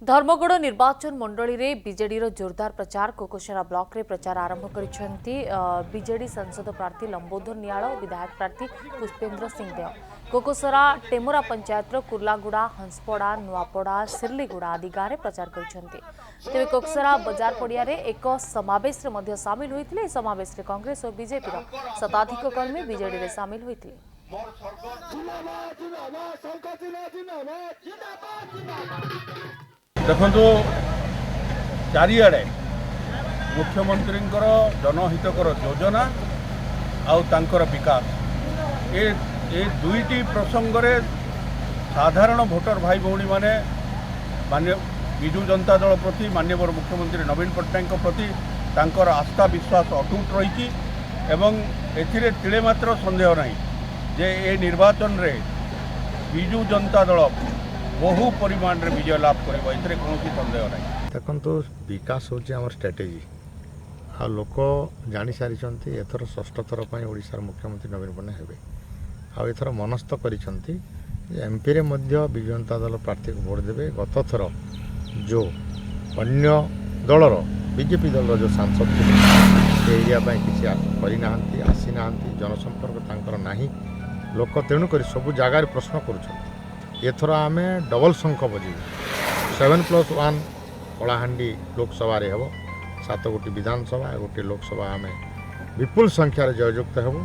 धर्मगढ़ निर्वाचन मंडली रे बीजेडी जोरदार प्रचार कोकोसरा ब्लॉक रे प्रचार आरंभ करिसेंती बीजेडी सांसद प्रार्थी लंबोधर नियाळ और विधायक प्रार्थी पुष्पेंद्र सिंह देव कोकोसरा टेमुरा पंचायत कुर्लागुड़ा हंसपड़ा नुआपड़ा सिरलीगुड़ा आदि गाँव में प्रचार करिसेंती तेबे कोकोसरा बजार पड़िया रे एक समावेश रे मध्य शामिल होइतिले समावेश रे कांग्रेस और बीजेपी रो शताधिक कर्मी बीजेडी रे शामिल होइतिले। देखो चारिआडे मुख्यमंत्री जनहितकर योजना आउ तांकर विकास ए दुईटी प्रसंग रे साधारण भोटर भाई भौणी माने मान्य विजु जनता दल प्रति माननीय मुख्यमंत्री नवीन पट्टनायक प्रति तांकर आस्था विश्वास अटूट रही एवं एथिरे तिले मात्र संदेह नहीं जे ए निर्वाचन रे विजु जनता दल बहु परिमाण रे विजय लाभ करिबो एथरे कोनोसी संदेह नहीं। देखो विकास होची हमर स्ट्रेटेजी आ लोक जानि सारी चंती एथर षष्ठ थर पई ओडिसा मुख्यमंत्री नवीन पट्टनायक हेबे आ एथर मनस्थ करिसंती एमपी रे मध्य विजु जनता दल प्रार्थी को भोट देबे। गत थर जो अन्य दलर बीजेपी दलर जो सांसद थे एरिया किसी करना आसी ना जनसंपर्क तांकर नाही लोक तेणुक सब जगार प्रश्न करुछन। एथर आम डबल शंख बजेबू 7+1 कलाहांडी लोकसभा हे 7 गोटी विधानसभा 1 लोकसभा आम विपुल संख्यार जययुक्त हेबू।